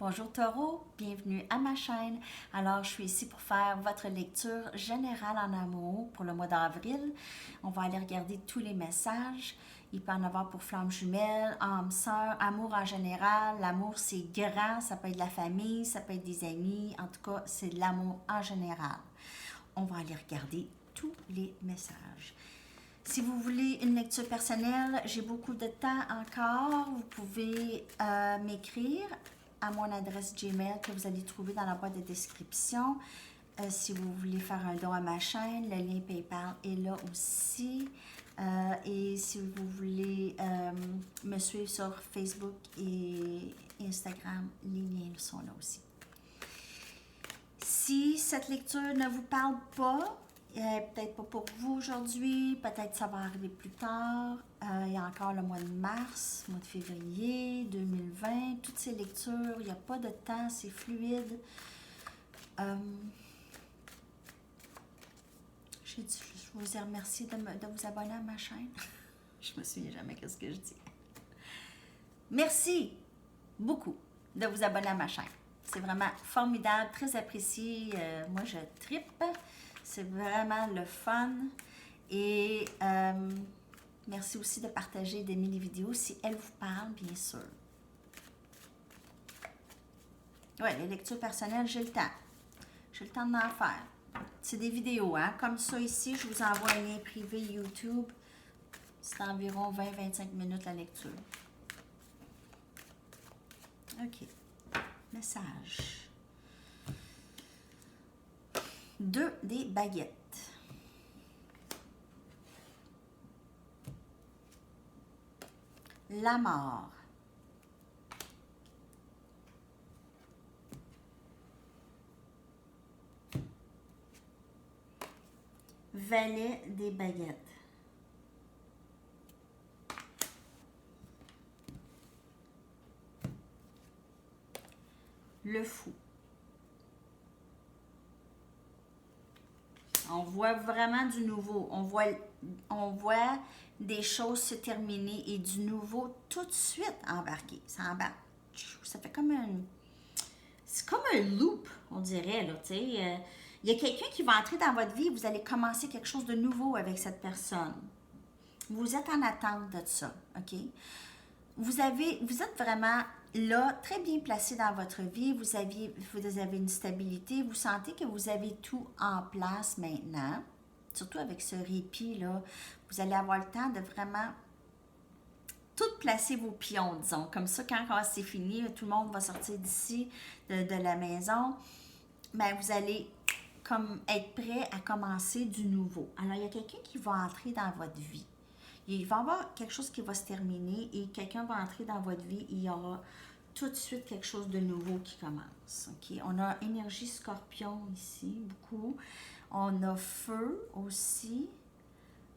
Bonjour Taureau, bienvenue à ma chaîne. Alors, je suis ici pour faire votre lecture générale en amour pour le mois d'avril. On va aller regarder tous les messages. Il peut en avoir pour flamme jumelle, âme sœur, amour en général. L'amour, c'est grand, ça peut être de la famille, ça peut être des amis. En tout cas, c'est de l'amour en général. On va aller regarder tous les messages. Si vous voulez une lecture personnelle, j'ai beaucoup de temps encore. Vous pouvez m'écrire à mon adresse Gmail que vous allez trouver dans la boîte de description. Si vous voulez faire un don à ma chaîne, le lien PayPal est là aussi. Et si vous voulez me suivre sur Facebook et Instagram, les liens sont là aussi. Si cette lecture ne vous parle pas, peut-être pas pour vous aujourd'hui, peut-être ça va arriver plus tard. Il y a encore le mois de mars, mois de février 2020, toutes ces lectures, il n'y a pas de temps, c'est fluide. Je vous ai remercié de vous abonner à ma chaîne. Je me souviens jamais ce que je dis. Merci beaucoup de vous abonner à ma chaîne. C'est vraiment formidable, très apprécié. Moi, je trippe. C'est vraiment le fun. Et merci aussi de partager, d'aimer les vidéos si elles vous parlent, bien sûr. Oui, les lectures personnelles, j'ai le temps. J'ai le temps d'en faire. C'est des vidéos, hein. Comme ça ici, je vous envoie un lien privé YouTube. C'est environ 20-25 minutes la lecture. OK. Message. 2 des baguettes. La mort. Valet des baguettes. Le fou. On voit vraiment du nouveau. On voit des choses se terminer et du nouveau tout de suite embarquer. Ça embarque. Ça fait comme un... C'est comme un loop, on dirait, là, tu sais. Il y a quelqu'un qui va entrer dans votre vie et vous allez commencer quelque chose de nouveau avec cette personne. Vous êtes en attente de ça, OK? Vous êtes vraiment là, très bien placé dans votre vie. Vous avez une stabilité. Vous sentez que vous avez tout en place maintenant. Surtout avec ce répit-là. Vous allez avoir le temps de vraiment tout placer vos pions, disons. Comme ça, quand c'est fini, tout le monde va sortir d'ici, de la maison. Ben, vous allez comme être prêt à commencer du nouveau. Alors, il y a quelqu'un qui va entrer dans votre vie. Il va y avoir quelque chose qui va se terminer et quelqu'un va entrer dans votre vie et il y aura tout de suite quelque chose de nouveau qui commence. Okay? On a énergie scorpion ici, beaucoup. On a feu aussi.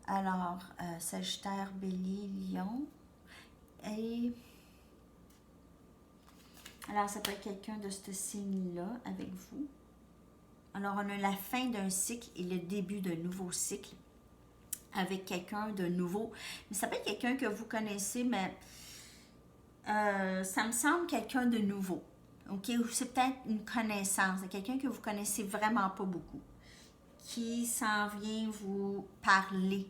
Alors, Sagittaire, Bélier, Lion. Et alors, ça peut être quelqu'un de ce signe-là avec vous. Alors, on a la fin d'un cycle et le début d'un nouveau cycle avec quelqu'un de nouveau. Mais ça peut être quelqu'un que vous connaissez, mais ça me semble quelqu'un de nouveau. OK? Ou c'est peut-être une connaissance, quelqu'un que vous connaissez vraiment pas beaucoup, qui s'en vient vous parler.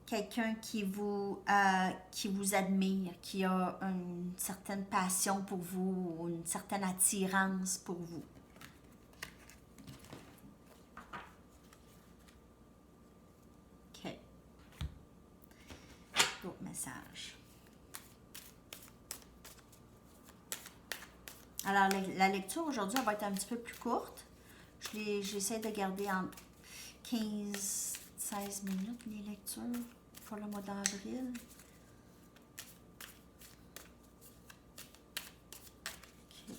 Quelqu'un qui vous admire, qui a une certaine passion pour vous, une certaine attirance pour vous. OK. D'autres messages. Alors, la lecture aujourd'hui, elle va être un petit peu plus courte. J'essaie de garder entre 15-16 minutes les lectures pour le mois d'avril. Okay.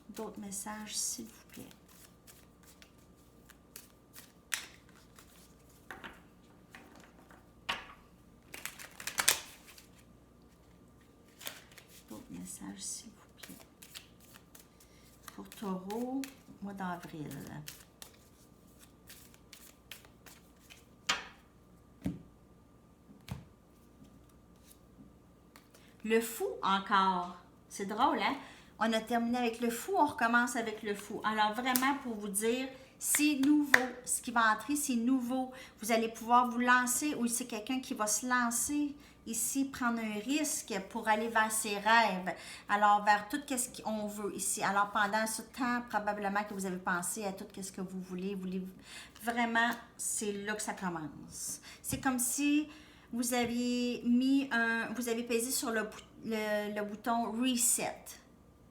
D'autres messages, s'il vous plaît. D'autres messages, s'il vous plaît. Pour Taureau, mois d'avril. Le fou encore. C'est drôle, hein? On a terminé avec le fou, on recommence avec le fou. Alors vraiment pour vous dire, c'est nouveau. Ce qui va entrer, c'est nouveau. Vous allez pouvoir vous lancer, ou c'est quelqu'un qui va se lancer ici, prendre un risque pour aller vers ses rêves. Alors vers tout ce qu'on veut ici. Alors pendant ce temps, probablement que vous avez pensé à tout ce que vous voulez. Vraiment, c'est là que ça commence. C'est comme si vous aviez vous avez pesé sur le bouton reset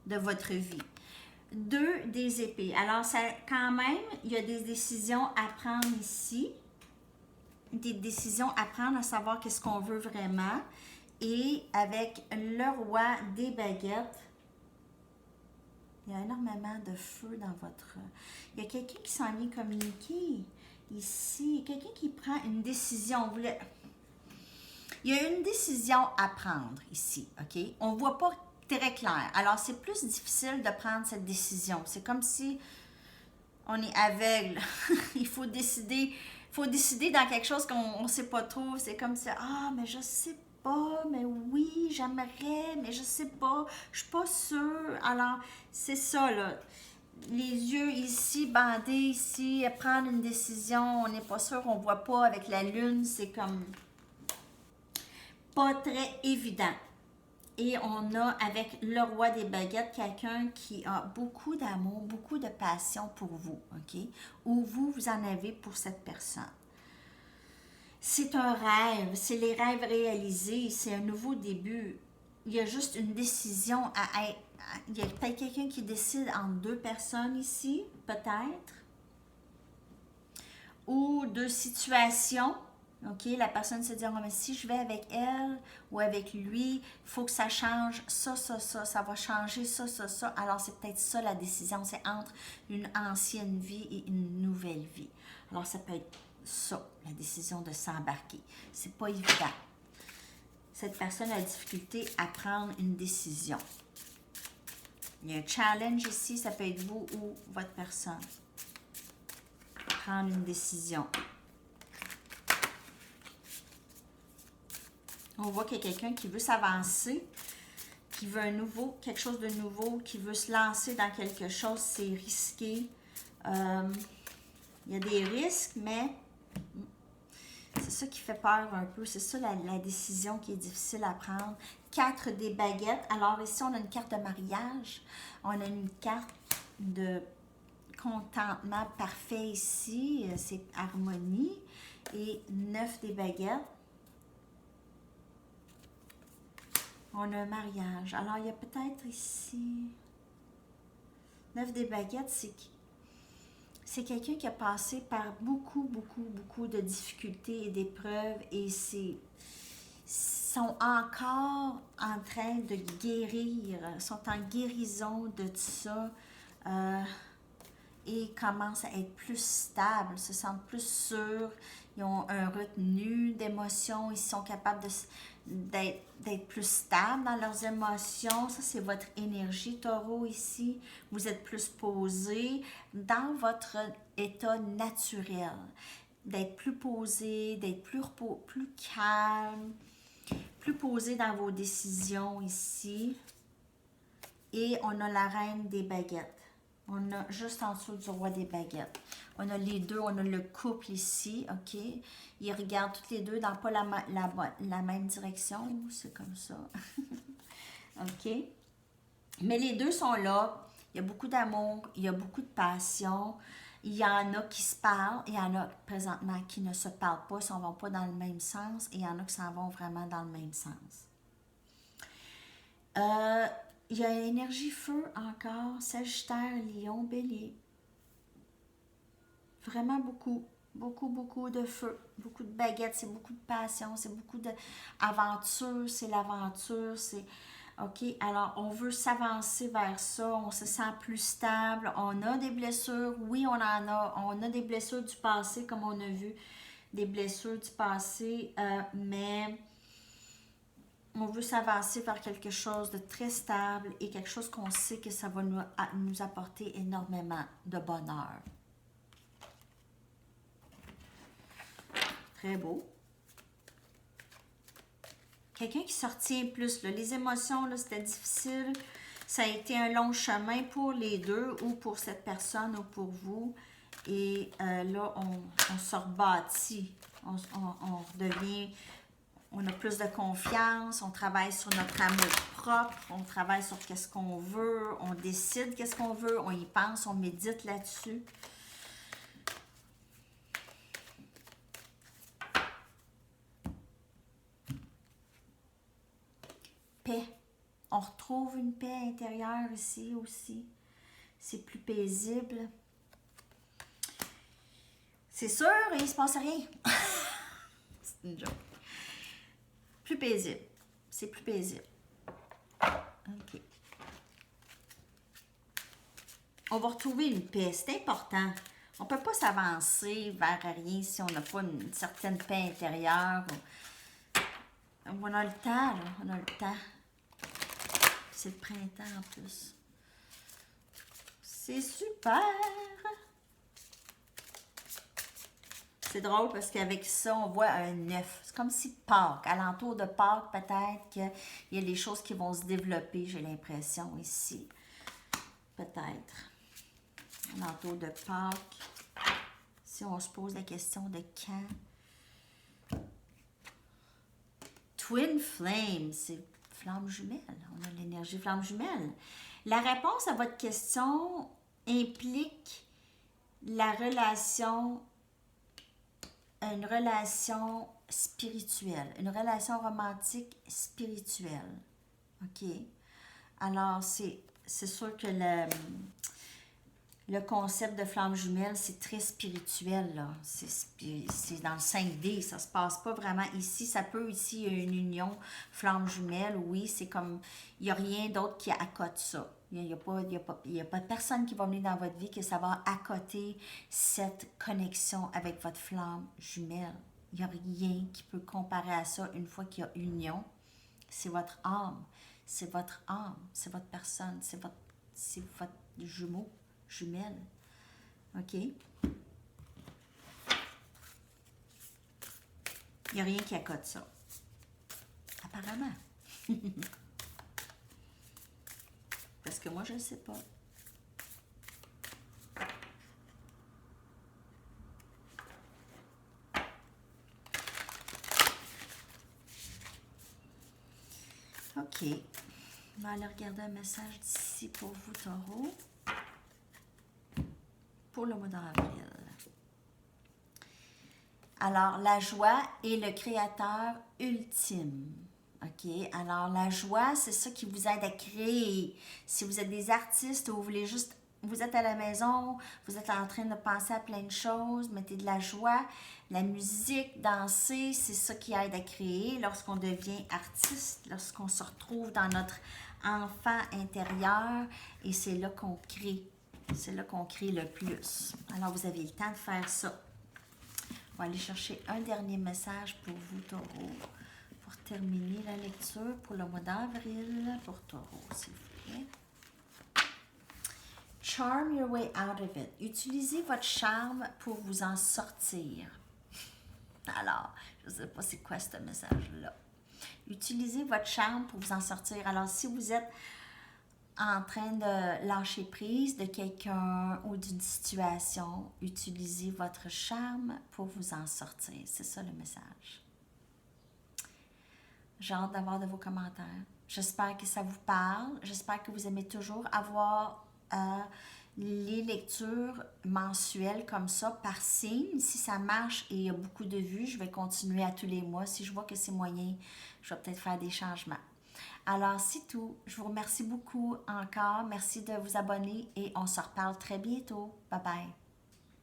de votre vie. 2 des épées. Alors, ça, quand même, il y a des décisions à prendre ici. Des décisions à prendre, à savoir qu'est-ce qu'on veut vraiment. Et avec le roi des baguettes, il y a énormément de feu dans votre... Il y a quelqu'un qui s'en vient communiquer ici. Quelqu'un qui prend une décision. Il y a une décision à prendre ici, OK? On ne voit pas très clair. Alors, c'est plus difficile de prendre cette décision. C'est comme si on est aveugle. Il faut décider dans quelque chose qu'on ne sait pas trop. C'est comme si, mais je sais pas, mais oui, j'aimerais, mais je sais pas, je suis pas sûre. Alors, c'est ça, là. Les yeux ici, bandés ici, prendre une décision, on n'est pas sûr, on voit pas avec la lune, c'est comme pas très évident. Et on a avec le roi des baguettes quelqu'un qui a beaucoup d'amour, beaucoup de passion pour vous, OK? Ou vous en avez pour cette personne. C'est un rêve, c'est les rêves réalisés, c'est un nouveau début. Il y a juste une décision il y a peut-être quelqu'un qui décide entre 2 personnes ici, peut-être. Ou 2 situations. OK, la personne se dit, mais si je vais avec elle ou avec lui, il faut que ça change ça va changer ça. Alors, c'est peut-être ça la décision, c'est entre une ancienne vie et une nouvelle vie. Alors, ça peut être ça, la décision de s'embarquer. C'est pas évident. Cette personne a la difficulté à prendre une décision. Il y a un challenge ici, ça peut être vous ou votre personne. Prendre une décision. On voit qu'il y a quelqu'un qui veut s'avancer, qui veut quelque chose de nouveau, qui veut se lancer dans quelque chose, c'est risqué. Il y a des risques, mais c'est ça qui fait peur un peu. C'est ça la décision qui est difficile à prendre. 4 des baguettes. Alors ici, on a une carte de mariage. On a une carte de contentement parfait ici. C'est harmonie. Et 9 des baguettes. On a un mariage. Alors, il y a peut-être ici... 9 des baguettes, c'est quelqu'un qui a passé par beaucoup de difficultés et d'épreuves et sont encore en train de guérir, sont en guérison de tout ça et commencent à être plus stables, se sentent plus sûrs, ils ont un retenu d'émotions, ils sont capables d'être plus stables dans leurs émotions. Ça, c'est votre énergie, Taureau, ici. Vous êtes plus posé dans votre état naturel. D'être plus posé, d'être plus calme, plus posé dans vos décisions ici. Et on a la reine des baguettes. On a juste en dessous du roi des baguettes. On a les deux, on a le couple ici, OK? Ils regardent toutes les deux dans pas la même direction. C'est comme ça. OK? Mais les deux sont là. Il y a beaucoup d'amour, il y a beaucoup de passion. Il y en a qui se parlent, il y en a présentement qui ne se parlent pas, s'en vont pas dans le même sens, et il y en a qui s'en vont vraiment dans le même sens. Il y a l'énergie feu encore, Sagittaire, Lion, Bélier. Vraiment beaucoup de feu, beaucoup de baguettes, c'est beaucoup de passion, c'est beaucoup d'aventure, c'est l'aventure, c'est... OK, alors on veut s'avancer vers ça, on se sent plus stable, on a des blessures, oui on a des blessures du passé comme on a vu, des blessures du passé, mais on veut s'avancer vers quelque chose de très stable et quelque chose qu'on sait que ça va nous apporter énormément de bonheur. Très beau. Quelqu'un qui se retient plus, là. Les émotions, là, c'était difficile. Ça a été un long chemin pour les deux, ou pour cette personne, ou pour vous. Et là, on se rebâtit. On redevient... On a plus de confiance, on travaille sur notre amour propre, on travaille sur qu'est-ce qu'on veut, on décide qu'est-ce qu'on veut, on y pense, on médite là-dessus. Paix. On retrouve une paix intérieure ici aussi. C'est plus paisible. C'est sûr, il ne se passe rien. C'est une joke. Plus paisible. C'est plus paisible. OK. On va retrouver une paix. C'est important. On ne peut pas s'avancer vers rien si on n'a pas une certaine paix intérieure. On a le temps, là. On a le temps. C'est le printemps en plus. C'est super! C'est drôle parce qu'avec ça, on voit un 9. C'est comme si Pâques, alentour de Pâques, peut-être qu'il y a des choses qui vont se développer, j'ai l'impression, ici. Peut-être. Alentour de Pâques. Si on se pose la question de quand. Twin Flame, c'est flamme jumelle. On a l'énergie flamme jumelle. La réponse à votre question implique la relation, une relation spirituelle, une relation romantique spirituelle. OK? Alors, c'est sûr que le concept de flamme jumelle, c'est très spirituel, là. C'est dans le 5D, ça se passe pas vraiment ici. Ça peut ici, une union flamme jumelle, oui, c'est comme, il n'y a rien d'autre qui accote ça. Il n'y a pas personne qui va venir dans votre vie que ça va accoter cette connexion avec votre flamme jumelle. Il n'y a rien qui peut comparer à ça une fois qu'il y a union. C'est votre âme, c'est votre âme, c'est votre personne, c'est votre jumeau. Jumelle. OK? Il n'y a rien qui accote ça. Apparemment. Parce que moi, je ne sais pas. OK. On va aller regarder un message d'ici pour vous, Taureau. Pour le mois d'avril. Alors, la joie est le créateur ultime. OK? Alors, la joie, c'est ça qui vous aide à créer. Si vous êtes des artistes ou vous voulez juste... Vous êtes à la maison, vous êtes en train de penser à plein de choses, mettez de la joie. La musique, danser, c'est ça qui aide à créer. Lorsqu'on devient artiste, lorsqu'on se retrouve dans notre enfant intérieur, et c'est là qu'on crée. C'est là qu'on crée le plus. Alors, vous avez le temps de faire ça. On va aller chercher un dernier message pour vous, Taureau, pour terminer la lecture pour le mois d'avril pour Taureau, s'il vous plaît. Charm your way out of it. Utilisez votre charme pour vous en sortir. Alors, je ne sais pas c'est quoi ce message-là. Utilisez votre charme pour vous en sortir. Alors, si vous êtes en train de lâcher prise de quelqu'un ou d'une situation, utilisez votre charme pour vous en sortir. C'est ça le message. J'ai hâte d'avoir de vos commentaires. J'espère que ça vous parle. J'espère que vous aimez toujours avoir les lectures mensuelles comme ça par signe. Si ça marche et il y a beaucoup de vues, je vais continuer à tous les mois. Si je vois que c'est moyen, je vais peut-être faire des changements. Alors, c'est tout. Je vous remercie beaucoup encore. Merci de vous abonner et on se reparle très bientôt. Bye bye.